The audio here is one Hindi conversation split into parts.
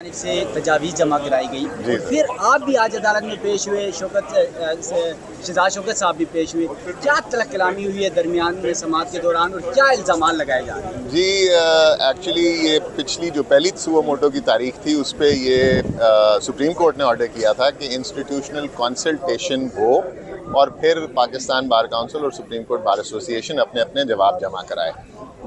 से तजावीज़ जमा कराई गई। फिर आप भी आज अदालत में पेश हुए, शहजाद शौकत साहब भी पेश हुए। क्या तलब कलामी हुई है दरमियान में समाअत के दौरान और क्या इल्ज़ाम लगाए जा रहे हैं? जी, एक्चुअली ये पिछली जो पहली सुओ मोटो की तारीख थी उस पर ये सुप्रीम कोर्ट ने ऑर्डर किया था कि इंस्टीट्यूशनल कंसल्टेशन हो और फिर पाकिस्तान बार काउंसिल और सुप्रीम कोर्ट बार एसोसिएशन अपने अपने जवाब जमा कराए।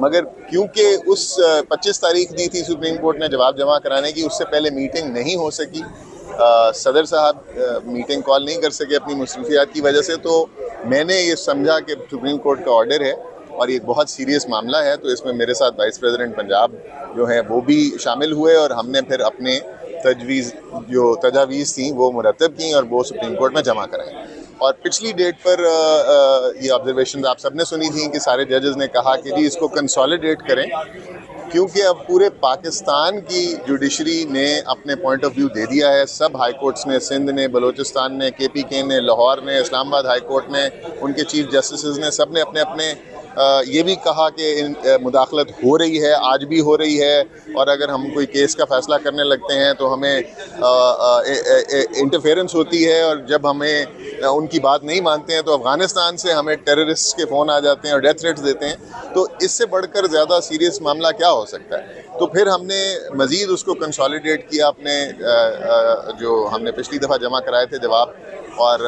मगर क्योंकि उस 25 तारीख दी थी सुप्रीम कोर्ट ने जवाब जमा कराने की, उससे पहले मीटिंग नहीं हो सकी। सदर साहब मीटिंग कॉल नहीं कर सके अपनी मसरूफियात की वजह से। तो मैंने ये समझा कि सुप्रीम कोर्ट का ऑर्डर है और ये बहुत सीरियस मामला है, तो इसमें मेरे साथ वाइस प्रेसिडेंट पंजाब जो हैं वो भी शामिल हुए और हमने फिर अपने तजावीज़ थी वो मुरतब की और वो सुप्रीम कोर्ट में जमा कराई। और पिछली डेट पर ये ऑब्जर्वेशन आप सबने सुनी थी कि सारे जजेस ने कहा कि जी इसको कंसोलिडेट करें, क्योंकि अब पूरे पाकिस्तान की जुडिशरी ने अपने पॉइंट ऑफ व्यू दे दिया है। सब हाई कोर्ट्स ने, सिंध ने, बलूचिस्तान ने, KPK ने, लाहौर ने, इस्लामाबाद हाई कोर्ट ने, उनके चीफ जस्टिस ने, सब ने अपने अपने ये भी कहा कि मुदाखलत हो रही है, आज भी हो रही है, और अगर हम कोई केस का फ़ैसला करने लगते हैं तो हमें इंटरफेरेंस होती है, और जब हमें उनकी बात नहीं मानते हैं तो अफ़गानिस्तान से हमें टेररिस्ट के फ़ोन आ जाते हैं और डेथ थ्रेट्स देते हैं। तो इससे बढ़कर ज़्यादा सीरियस मामला क्या हो सकता है? तो फिर हमने मज़ीद उसको कंसोलिडेट किया, अपने जो हमने पिछली दफ़ा जमा कराए थे जवाब, और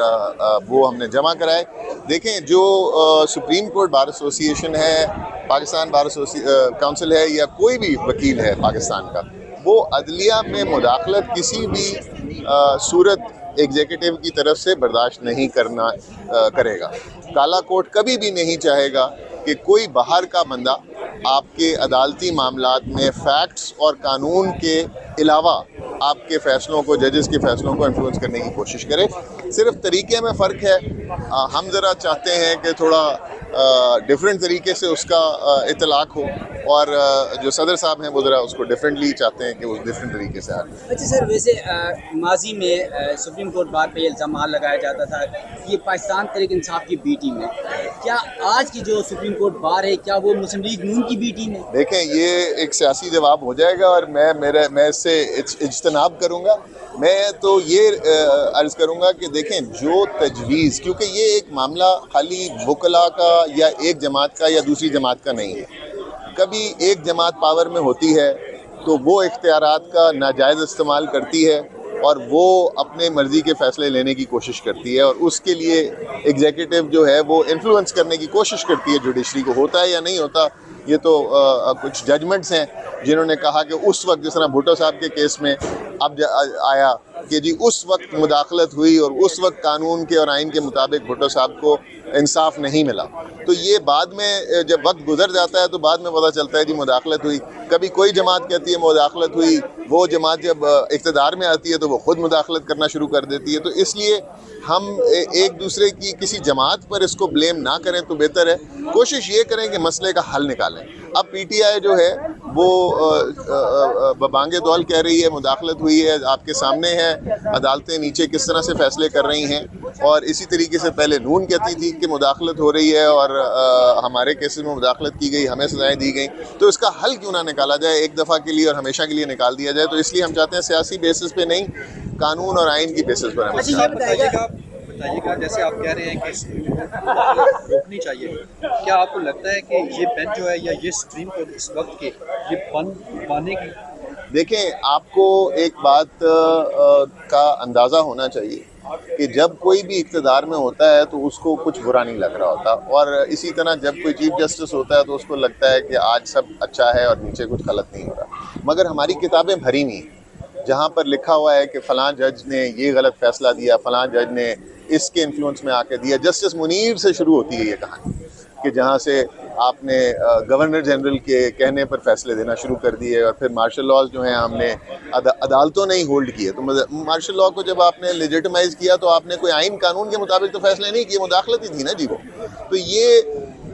वो हमने जमा कराए। देखें, जो सुप्रीम कोर्ट बार एसोसिएशन है, पाकिस्तान बार काउंसिल है, या कोई भी वकील है पाकिस्तान का, वो अदलिया में मुदाखलत किसी भी सूरत एग्जीक्यूटिव की तरफ से बर्दाश्त नहीं करेगा। काला कोर्ट कभी भी नहीं चाहेगा कि कोई बाहर का बंदा आपके अदालती मामलात में फैक्ट्स और कानून के अलावा आपके फ़ैसलों को, जजेस के फ़ैसलों को इन्फ्लुएंस करने की कोशिश करे। सिर्फ तरीके में फ़र्क है। हम ज़रा चाहते हैं कि थोड़ा डिफरेंट तरीके से उसका इतलाक़ हो, और जो सदर साहब हैं वो ज़रा उसको डिफरेंटली चाहते हैं कि वो डिफरेंट तरीके से आए। अच्छा सर, वैसे माजी में सुप्रीम कोर्ट बार पे इल्ज़ाम लगाया जाता था कि ये पाकिस्तान तहरीक इंसाफ की बी टीम है। क्या आज की जो सुप्रीम कोर्ट बार है, क्या वो मुस्लिम लीग नून की बी टीम है? देखें, ये एक सियासी जवाब हो जाएगा और मैं इससे इज्तनाब करूँगा। मैं तो ये अर्ज़ करूँगा कि देखें, जो तजवीज़, क्योंकि ये एक मामला खाली वकला का या एक जमात का या दूसरी जमात का नहीं है। कभी एक जमात पावर में होती है तो वो इख्तियारात का नाजायज़ इस्तेमाल करती है और वो अपने मर्ज़ी के फ़ैसले लेने की कोशिश करती है, और उसके लिए एग्जीक्यूटिव जो है वो इन्फ्लुएंस करने की कोशिश करती है जुडिशरी को। होता है या नहीं होता, ये तो कुछ जजमेंट्स हैं जिन्होंने कहा कि उस वक्त, जिस तरह भुट्टो साहब के केस में अब आया कि जी उस वक्त मुदाखलत हुई और उस वक्त कानून के और आइन के मुताबिक भुट्टो साहब को इंसाफ नहीं मिला। तो ये बाद में जब वक्त गुजर जाता है तो बाद में पता चलता है जी मुदाखलत हुई। कभी कोई जमात कहती है मुदाखलत हुई, वो जमात जब इक़्तिदार में आती है तो वो ख़ुद मुदाखलत करना शुरू कर देती है। तो इसलिए हम एक दूसरे की किसी जमात पर इसको ब्लेम ना करें तो बेहतर है। कोशिश ये करें कि मसले का हल निकालें। अब PTI जो है वो बबांगे दौल कह रही है मुदाखलत हुई है, आपके सामने है अदालतें नीचे किस तरह से फ़ैसले कर रही हैं, और इसी तरीके से पहले नून कहती थी कि मुदाखलत हो रही है और हमारे केसेस में मुदाखलत की गई, हमें सज़ाएँ दी गई। तो इसका हल क्यों ना निकाला जाए, एक दफ़ा के लिए और हमेशा के लिए निकाल दिया जाए। तो इसलिए हम चाहते हैं सियासी बेसिस पे नहीं, कानून और आइन की बेसिस पर। बताइएगा, जैसे आप कह रहे हैं कि रोकनी चाहिए, क्या आपको लगता है कि ये बेंच जो है या ये सुप्रीम कोर्ट इस वक्त के ये पाने की? देखें, आपको एक बात का अंदाज़ा होना चाहिए कि जब कोई भी इक़्तिदार में होता है तो उसको कुछ बुरा नहीं लग रहा होता, और इसी तरह जब कोई चीफ जस्टिस होता है तो उसको लगता है कि आज सब अच्छा है और नीचे कुछ गलत नहीं हो रहा। मगर हमारी किताबें भरी हुई हैं जहाँ पर लिखा हुआ है कि फ़लाँ जज ने ये गलत फ़ैसला दिया, फ़लाँ जज ने इसके इन्फ्लुएंस में आके दिया। जस्टिस मुनीर से शुरू होती है ये कहानी कि जहाँ से आपने गवर्नर जनरल के कहने पर फ़ैसले देना शुरू कर दिए, और फिर मार्शल लॉज जो हैं हमने अदालतों ने ही होल्ड किए। तो मार्शल लॉ को जब आपने लेजिटिमाइज़ किया तो आपने कोई आइन कानून के मुताबिक तो फ़ैसले नहीं किए, मुदाखलत ही थी ना जी वो। तो ये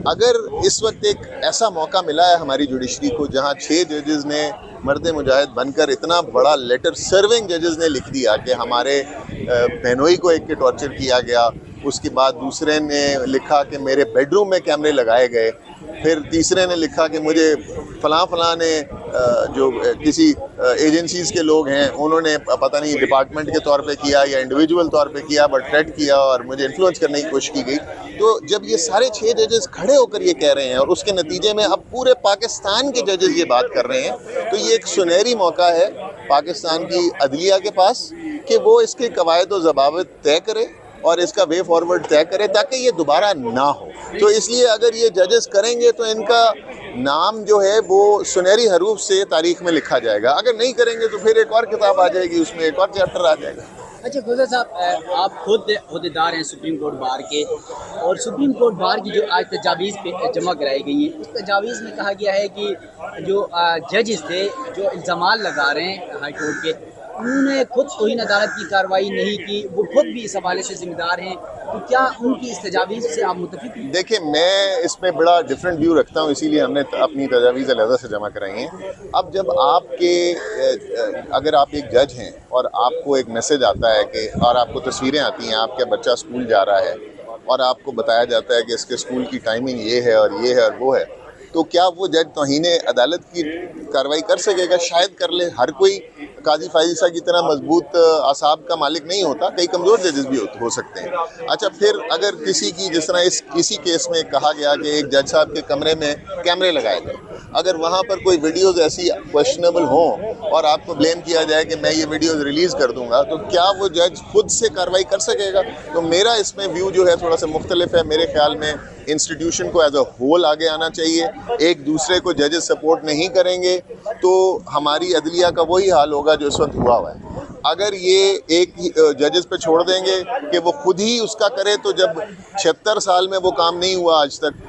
अगर इस वक्त एक ऐसा मौका मिला है हमारी जुडिशरी को जहाँ 6 जजेस ने मर्द मुजाहिद बनकर इतना बड़ा लेटर सर्विंग जजेस ने लिख दिया कि हमारे बहनोई को एक के टॉर्चर किया गया, उसके बाद दूसरे ने लिखा कि मेरे बेडरूम में कैमरे लगाए गए, फिर तीसरे ने लिखा कि मुझे फ़लाँ ने जो किसी एजेंसीज के लोग हैं उन्होंने पता नहीं डिपार्टमेंट के तौर पे किया या इंडिविजुअल तौर पे किया, बट थ्रेट किया और मुझे इन्फ्लुएंस करने की कोशिश की गई। तो जब ये सारे 6 जजेस खड़े होकर ये कह रहे हैं और उसके नतीजे में अब पूरे पाकिस्तान के जजेस ये बात कर रहे हैं, तो ये एक सुनहरी मौका है पाकिस्तान की अदलिया के पास कि वो इसके कवायद व ज़वाबित तय करे और इसका वे फॉरवर्ड तय करे ताकि ये दोबारा ना हो। तो इसलिए अगर ये जजेस करेंगे तो इनका नाम जो है वो सुनहरी हरूफ से तारीख में लिखा जाएगा, अगर नहीं करेंगे तो फिर एक और किताब आ जाएगी, उसमें एक और चैप्टर आ जाएगा। अच्छा गुलजार साहब, आप खुद अहदेदार हैं सुप्रीम कोर्ट बार के, और सुप्रीम कोर्ट बार की जो आज तजावीज़ पे जमा कराई गई है, उस तजावीज़ में कहा गया है कि जो जजेस थे जो इल्ज़ाम लगा रहे हैं हाई कोर्ट के, उन्होंने खुद तौहीन अदालत की कार्रवाई नहीं की, वो खुद भी इस हवाले से जिम्मेदार हैं, तो क्या उनकी इस तजावीज़ से आप मुतफिक हैं? देखिए, मैं इसमें बड़ा डिफरेंट व्यू रखता हूँ, इसीलिए हमने अपनी तजावीज़ अलहदा से जमा कराई हैं। अब जब अगर आप एक जज हैं और आपको एक मैसेज आता है कि, और आपको तस्वीरें आती हैं, आपका बच्चा स्कूल जा रहा है और आपको बताया जाता है कि इसके स्कूल की टाइमिंग ये है और ये है और वो है, तो क्या वो जज तौहीन अदालत की कार्रवाई कर सकेगा? शायद कर ले। हर कोई काजी फाइजा की तरह मजबूत आसाब का मालिक नहीं होता, कई कमज़ोर जजेस भी हो सकते हैं। अच्छा, फिर अगर किसी की, जिस तरह इसी केस में कहा गया कि एक जज साहब के कमरे में कैमरे लगाए गए, अगर वहाँ पर कोई वीडियोज़ ऐसी क्वेश्चनेबल हों और आपको ब्लेम किया जाए कि मैं ये वीडियोज़ रिलीज़ कर दूँगा, तो क्या वो जज खुद से कार्रवाई कर सकेगा? तो मेरा इसमें व्यू जो है थोड़ा सा मुख्तलिफ है। मेरे ख्याल में इंस्टीट्यूशन को एज अ होल आगे आना चाहिए। एक दूसरे को जजेस सपोर्ट नहीं करेंगे तो हमारी अदलिया का वही हाल होगा जो इस वक्त हुआ है। अगर ये एक जजेस पे छोड़ देंगे कि वो खुद ही उसका करे, तो जब 76 साल में वो काम नहीं हुआ आज तक,